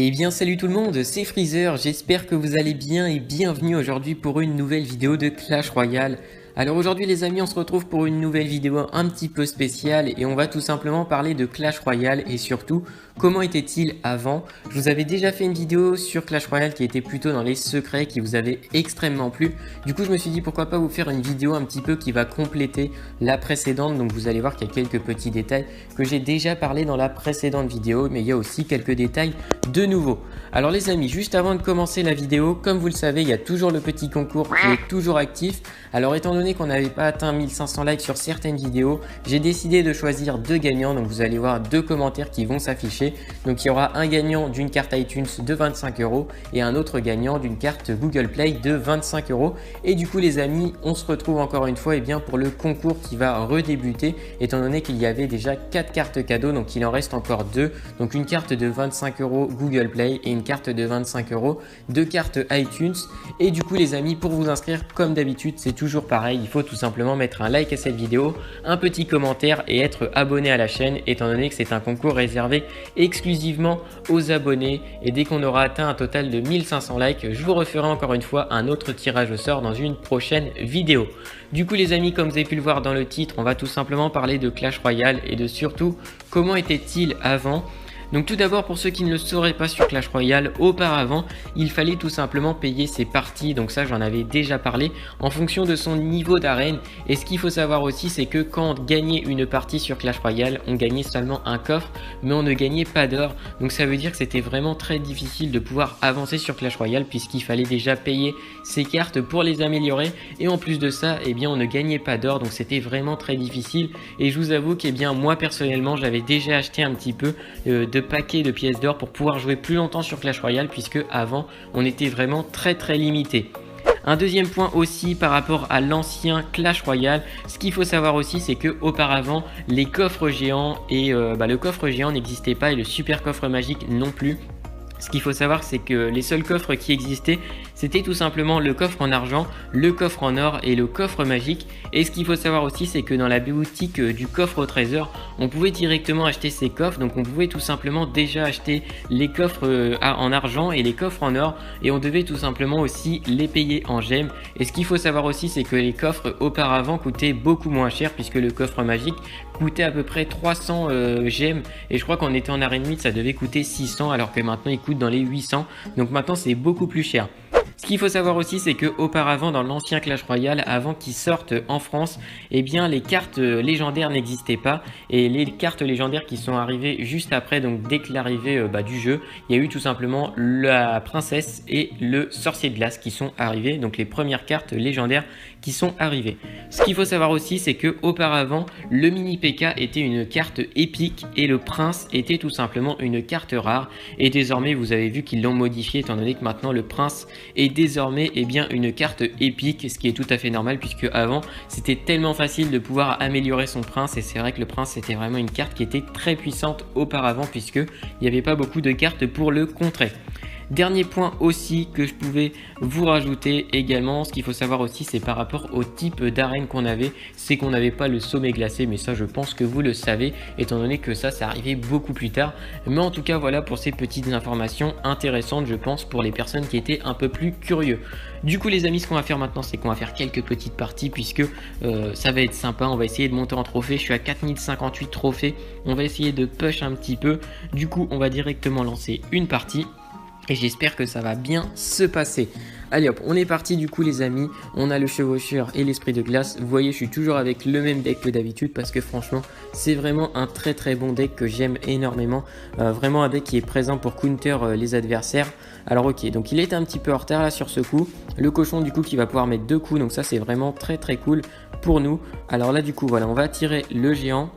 Eh bien salut tout le monde, c'est Freezer, j'espère que vous allez bien et bienvenue aujourd'hui pour une nouvelle vidéo de Clash Royale. Alors aujourd'hui les amis, on se retrouve pour une nouvelle vidéo un petit peu spéciale et on va tout simplement parler de Clash Royale et surtout comment était-il avant. Je vous avais déjà fait une vidéo sur Clash Royale qui était plutôt dans les secrets, qui vous avait extrêmement plu. Du coup je me suis dit pourquoi pas vous faire une vidéo un petit peu qui va compléter la précédente. Donc vous allez voir qu'il y a quelques petits détails que j'ai déjà parlé dans la précédente vidéo, mais il y a aussi quelques détails de nouveau. Alors les amis, juste avant de commencer la vidéo, comme vous le savez, il y a toujours le petit concours qui est toujours actif. Alors étant donné qu'on n'avait pas atteint 1500 likes sur certaines vidéos, j'ai décidé de choisir deux gagnants. Donc vous allez voir deux commentaires qui vont s'afficher. Donc il y aura un gagnant d'une carte iTunes de 25 € et un autre gagnant d'une carte Google Play de 25 €. Et du coup les amis, on se retrouve encore une fois pour le concours qui va redébuter, étant donné qu'il y avait déjà 4 cartes cadeaux, donc il en reste encore 2. Donc une carte de 25 € Google Play et une carte de 25 €, deux cartes iTunes. Et du coup les amis, pour vous inscrire comme d'habitude, c'est toujours pareil, il faut tout simplement mettre un like à cette vidéo, un petit commentaire et être abonné à la chaîne, étant donné que c'est un concours réservé exclusivement aux abonnés. Et dès qu'on aura atteint un total de 1500 likes, je vous referai encore une fois un autre tirage au sort dans une prochaine vidéo. Du coup les amis, comme vous avez pu le voir dans le titre, on va tout simplement parler de Clash Royale et de surtout comment était-il avant. Donc tout d'abord, pour ceux qui ne le sauraient pas sur Clash Royale, auparavant, il fallait tout simplement payer ses parties. Donc ça, j'en avais déjà parlé, en fonction de son niveau d'arène. Et ce qu'il faut savoir aussi, c'est que quand on gagnait une partie sur Clash Royale, on gagnait seulement un coffre, mais on ne gagnait pas d'or. Donc ça veut dire que c'était vraiment très difficile de pouvoir avancer sur Clash Royale, puisqu'il fallait déjà payer ses cartes pour les améliorer. Et en plus de ça, on ne gagnait pas d'or, donc c'était vraiment très difficile. Et je vous avoue que moi personnellement, j'avais déjà acheté un petit peu de paquets de pièces d'or pour pouvoir jouer plus longtemps sur Clash Royale, puisque avant on était vraiment très limité. Un deuxième point aussi par rapport à l'ancien Clash Royale, ce qu'il faut savoir aussi, c'est que auparavant les coffres géants et le coffre géant n'existait pas et le super coffre magique non plus. Ce qu'il faut savoir, c'est que les seuls coffres qui existaient, c'était tout simplement le coffre en argent, le coffre en or et le coffre magique. Et ce qu'il faut savoir aussi, c'est que dans la boutique du coffre au trésor, on pouvait directement acheter ces coffres. Donc on pouvait tout simplement déjà acheter les coffres en argent et les coffres en or. Et on devait tout simplement aussi les payer en gemmes. Et ce qu'il faut savoir aussi, c'est que les coffres auparavant coûtaient beaucoup moins cher, puisque le coffre magique coûtait à peu près 300 gemmes. Et je crois qu'on était en arène 8, ça devait coûter 600, alors que maintenant il coûte dans les 800. Donc maintenant c'est beaucoup plus cher. Ce qu'il faut savoir aussi, c'est que auparavant, dans l'ancien Clash Royale, avant qu'ils sortent en France, les cartes légendaires n'existaient pas. Et les cartes légendaires qui sont arrivées juste après, donc dès que l'arrivée du jeu, il y a eu tout simplement la princesse et le sorcier de glace qui sont arrivés. Donc les premières cartes légendaires qui sont arrivées. Ce qu'il faut savoir aussi, c'est que auparavant, le mini P.K. était une carte épique et le prince était tout simplement une carte rare. Et désormais, vous avez vu qu'ils l'ont modifié, étant donné que maintenant le prince est désormais une carte épique, ce qui est tout à fait normal, puisque avant c'était tellement facile de pouvoir améliorer son prince. Et c'est vrai que le prince c'était vraiment une carte qui était très puissante auparavant, puisque il n'y avait pas beaucoup de cartes pour le contrer. Dernier point aussi que je pouvais vous rajouter également, ce qu'il faut savoir aussi, c'est par rapport au type d'arène qu'on avait, c'est qu'on n'avait pas le sommet glacé, mais ça je pense que vous le savez, étant donné que ça arrivait beaucoup plus tard. Mais en tout cas voilà pour ces petites informations intéressantes, je pense, pour les personnes qui étaient un peu plus curieux. Du coup les amis, ce qu'on va faire maintenant, c'est qu'on va faire quelques petites parties, puisque ça va être sympa. On va essayer de monter en trophée, je suis à 4058 trophées, on va essayer de push un petit peu. Du coup on va directement lancer une partie. Et j'espère que ça va bien se passer. Allez hop, on est parti du coup les amis. On a le chevaucheur et l'esprit de glace. Vous voyez, je suis toujours avec le même deck que d'habitude, parce que franchement, c'est vraiment un très bon deck que j'aime énormément. Vraiment un deck qui est présent pour counter les adversaires. Alors ok, donc il est un petit peu en retard là sur ce coup. Le cochon du coup qui va pouvoir mettre 2 coups, donc ça c'est vraiment très cool pour nous. Alors là du coup voilà, on va attirer le géant.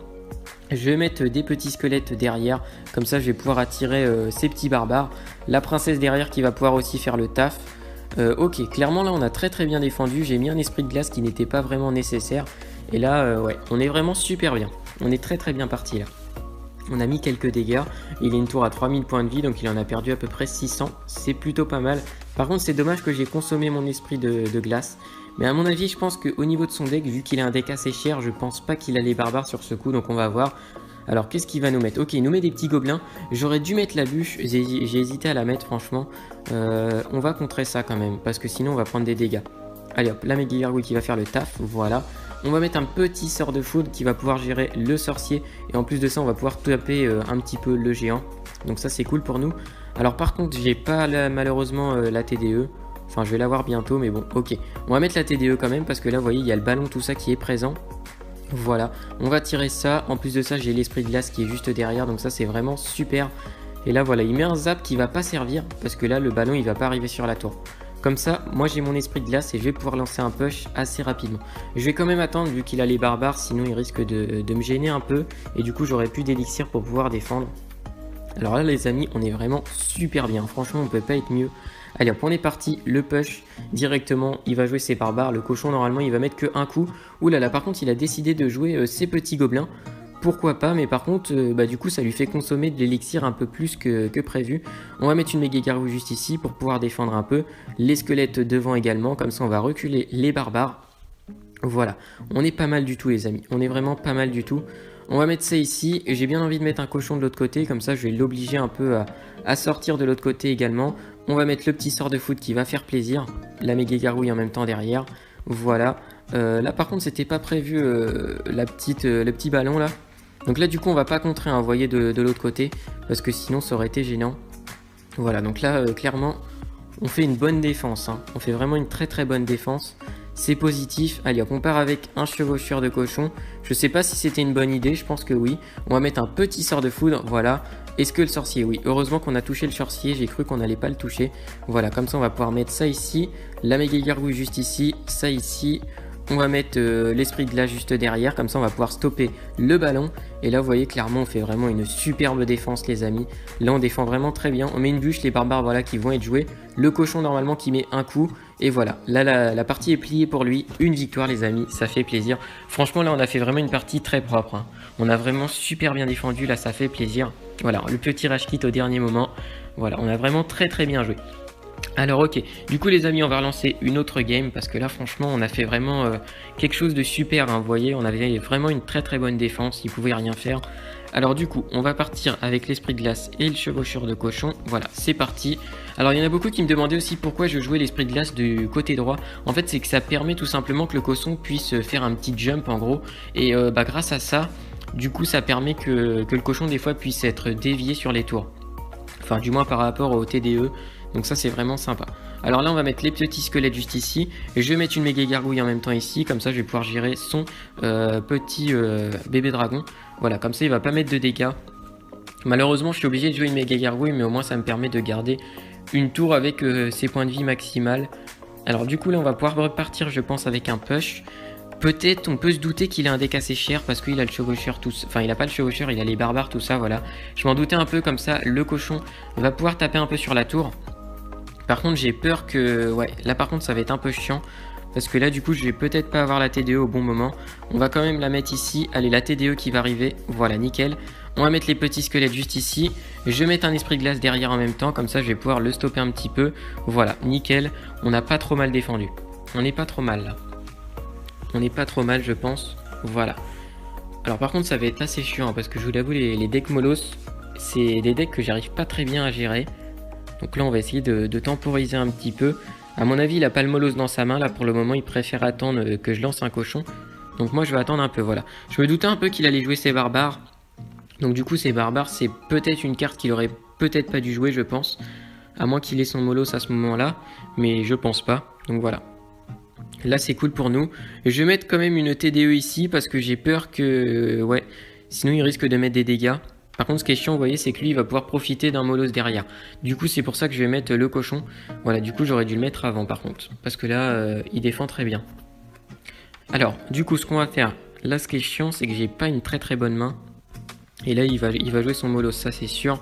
Je vais mettre des petits squelettes derrière, comme ça je vais pouvoir attirer ces petits barbares. La princesse derrière qui va pouvoir aussi faire le taf. Ok, clairement là on a très bien défendu. J'ai mis un esprit de glace qui n'était pas vraiment nécessaire. Et là, ouais, on est vraiment super bien. On est très bien parti là. On a mis quelques dégâts. Il a une tour à 3000 points de vie, donc il en a perdu à peu près 600. C'est plutôt pas mal. Par contre, c'est dommage que j'ai consommé mon esprit de glace. Mais à mon avis, je pense qu'au niveau de son deck, vu qu'il a un deck assez cher, je pense pas qu'il a les barbares sur ce coup. Donc on va voir. Alors qu'est-ce qu'il va nous mettre? Ok, il nous met des petits gobelins. J'aurais dû mettre la bûche, j'ai hésité à la mettre franchement. On va contrer ça quand même, parce que sinon on va prendre des dégâts. Allez hop, la méga gargouille qui va faire le taf, voilà. On va mettre un petit sort de foudre qui va pouvoir gérer le sorcier. Et en plus de ça, on va pouvoir taper un petit peu le géant. Donc ça c'est cool pour nous. Alors par contre, j'ai pas malheureusement la TDE. Enfin, je vais l'avoir bientôt, mais bon, ok. On va mettre la TDE quand même, parce que là, vous voyez, il y a le ballon, tout ça qui est présent. Voilà, on va tirer ça. En plus de ça, j'ai l'esprit de glace qui est juste derrière, donc ça, c'est vraiment super. Et là, voilà, il met un zap qui va pas servir, parce que là, le ballon, il va pas arriver sur la tour. Comme ça, moi, j'ai mon esprit de glace et je vais pouvoir lancer un push assez rapidement. Je vais quand même attendre, vu qu'il a les barbares, sinon il risque de me gêner un peu. Et du coup, j'aurai plus d'élixir pour pouvoir défendre. Alors là, les amis, on est vraiment super bien. Franchement, on peut pas être mieux. Allez hop, on est parti, le push, directement, il va jouer ses barbares, le cochon normalement il va mettre que un coup. Ouh là là, par contre il a décidé de jouer ses petits gobelins, pourquoi pas, mais par contre du coup ça lui fait consommer de l'élixir un peu plus que prévu. On va mettre une méga gargouille juste ici pour pouvoir défendre un peu, les squelettes devant également, comme ça on va reculer les barbares. Voilà, on est pas mal du tout les amis, on est vraiment pas mal du tout. On va mettre ça ici, et j'ai bien envie de mettre un cochon de l'autre côté, comme ça je vais l'obliger un peu à sortir de l'autre côté également. On va mettre le petit sort de foot qui va faire plaisir, la méga gargouille en même temps derrière, voilà. Là par contre c'était pas prévu le petit ballon là. Donc là du coup on va pas contrer, vous voyez, de l'autre côté, parce que sinon ça aurait été gênant. Voilà, donc là clairement on fait une bonne défense, hein. On fait vraiment une très très bonne défense. C'est positif. Allez hop, on part avec un chevaucheur de cochon. Je sais pas si c'était une bonne idée, je pense que oui. On va mettre un petit sort de foudre, voilà. Est-ce que le sorcier? Oui, heureusement qu'on a touché le sorcier, j'ai cru qu'on n'allait pas le toucher. Voilà, comme ça on va pouvoir mettre ça ici, la méga gargouille juste ici, ça ici. On va mettre l'esprit de glace juste derrière, comme ça on va pouvoir stopper le ballon. Et là vous voyez clairement on fait vraiment une superbe défense les amis. Là on défend vraiment très bien, on met une bûche, les barbares voilà qui vont être joués. Le cochon normalement qui met un coup. Et voilà, là la partie est pliée pour lui, une victoire les amis, ça fait plaisir. Franchement là on a fait vraiment une partie très propre, hein. On a vraiment super bien défendu, là ça fait plaisir. Voilà, le petit rage kit au dernier moment, voilà, on a vraiment très très bien joué. Alors ok, du coup les amis on va relancer une autre game parce que là franchement on a fait vraiment quelque chose de super, hein. Vous voyez, on avait vraiment une très très bonne défense, il pouvait rien faire. Alors du coup on va partir avec l'esprit de glace et le chevaucheur de cochon, voilà c'est parti. Alors il y en a beaucoup qui me demandaient aussi pourquoi je jouais l'esprit de glace du côté droit. En fait c'est que ça permet tout simplement que le cochon puisse faire un petit jump en gros. Et grâce à ça, du coup ça permet que le cochon des fois puisse être dévié sur les tours. Enfin du moins par rapport au TDE. Donc ça c'est vraiment sympa. Alors là on va mettre les petits squelettes juste ici. Et je vais mettre une méga gargouille en même temps ici. Comme ça je vais pouvoir gérer son petit bébé dragon. Voilà, comme ça il va pas mettre de dégâts. Malheureusement je suis obligé de jouer une méga gargouille. Mais au moins ça me permet de garder une tour avec ses points de vie maximal. Alors du coup là on va pouvoir repartir je pense avec un push. Peut-être on peut se douter qu'il a un deck assez cher parce qu'il a le chevaucheur tout ça. Enfin il a pas le chevaucheur, il a les barbares tout ça, voilà. Je m'en doutais un peu, comme ça le cochon va pouvoir taper un peu sur la tour. Par contre j'ai peur que... Ouais, là par contre ça va être un peu chiant. Parce que là du coup je vais peut-être pas avoir la TDE au bon moment. On va quand même la mettre ici. Allez, la TDE qui va arriver, voilà, nickel. On va mettre les petits squelettes juste ici. Je vais mettre un esprit de glace derrière en même temps. Comme ça je vais pouvoir le stopper un petit peu. Voilà, nickel. On n'a pas trop mal défendu. On n'est pas trop mal là. On n'est pas trop mal je pense. Voilà. Alors par contre ça va être assez chiant, hein, parce que je vous l'avoue les decks molos, c'est des decks que j'arrive pas très bien à gérer. Donc là on va essayer de temporiser un petit peu. À mon avis il a pas le molos dans sa main là pour le moment, il préfère attendre que je lance un cochon. Donc moi je vais attendre un peu, voilà. Je me doutais un peu qu'il allait jouer ses barbares. Donc du coup ces barbares c'est peut-être une carte qu'il aurait peut-être pas dû jouer je pense. À moins qu'il ait son molos à ce moment là, mais je pense pas. Donc voilà. Là c'est cool pour nous. Je vais mettre quand même une TDE ici parce que j'ai peur que... ouais, sinon il risque de mettre des dégâts. Par contre ce qui est chiant vous voyez c'est que lui il va pouvoir profiter d'un molos derrière. Du coup c'est pour ça que je vais mettre le cochon. Voilà, du coup j'aurais dû le mettre avant par contre. Parce que là il défend très bien. Alors du coup ce qu'on va faire, là ce qui est chiant c'est que j'ai pas une très très bonne main. Et là il va jouer son molos, ça c'est sûr.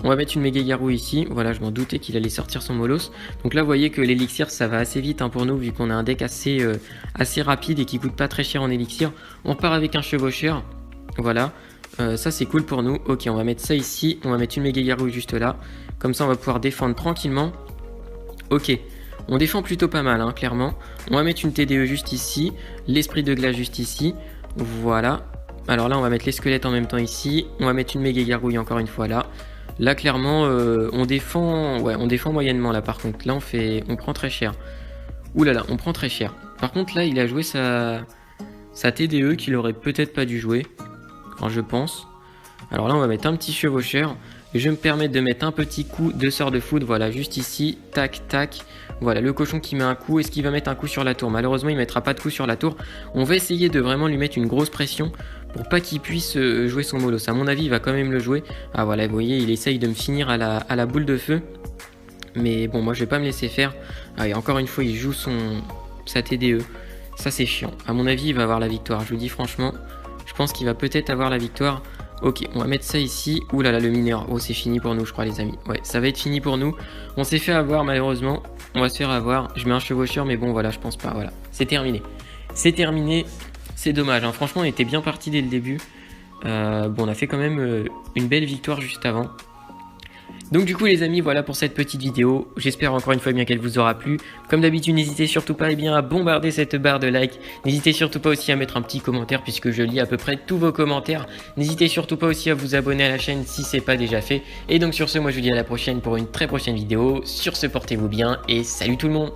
On va mettre une méga gargouille ici, voilà je m'en doutais qu'il allait sortir son molos. Donc là vous voyez que l'élixir ça va assez vite, hein, pour nous vu qu'on a un deck assez rapide et qui coûte pas très cher en élixir. On part avec un chevaucheur, voilà, ça c'est cool pour nous. Ok, on va mettre ça ici, on va mettre une méga gargouille juste là. Comme ça on va pouvoir défendre tranquillement. Ok, on défend plutôt pas mal, hein, clairement. On va mettre une TDE juste ici, l'esprit de glace juste ici, voilà. Alors là, on va mettre les squelettes en même temps ici. On va mettre une méga gargouille encore une fois là. Là, clairement, on défend... Ouais, on défend moyennement là par contre. Là, on prend très cher. Ouh là là, on prend très cher. Par contre, là, il a joué sa TDE qu'il aurait peut-être pas dû jouer. Enfin, je pense. Alors là, on va mettre un petit chevaucheur. Je vais me permettre de mettre un petit coup de sort de foudre. Voilà, juste ici. Tac, tac. Voilà, le cochon qui met un coup. Est-ce qu'il va mettre un coup sur la tour? Malheureusement, il ne mettra pas de coup sur la tour. On va essayer de vraiment lui mettre une grosse pression pour pas qu'il puisse jouer son molosse. À mon avis, il va quand même le jouer. Ah voilà, vous voyez, il essaye de me finir à la boule de feu. Mais bon, moi, je vais pas me laisser faire. Ah, et encore une fois, il joue sa TDE. Ça, c'est chiant. À mon avis, il va avoir la victoire. Je vous dis franchement, je pense qu'il va peut-être avoir la victoire. Ok, on va mettre ça ici. Ouh là là, le mineur. Oh, c'est fini pour nous, je crois, les amis. Ouais, ça va être fini pour nous. On s'est fait avoir, malheureusement. On va se faire avoir. Je mets un chevaucheur, mais bon, voilà, je pense pas. Voilà, c'est terminé. C'est terminé. C'est dommage, hein. Franchement, on était bien parti dès le début. Bon, on a fait quand même une belle victoire juste avant. Donc du coup les amis, voilà pour cette petite vidéo. J'espère encore une fois bien qu'elle vous aura plu. Comme d'habitude, n'hésitez surtout pas à bombarder cette barre de like. N'hésitez surtout pas aussi à mettre un petit commentaire puisque je lis à peu près tous vos commentaires. N'hésitez surtout pas aussi à vous abonner à la chaîne si ce n'est pas déjà fait. Et donc sur ce, moi je vous dis à la prochaine pour une très prochaine vidéo. Sur ce, portez-vous bien et salut tout le monde.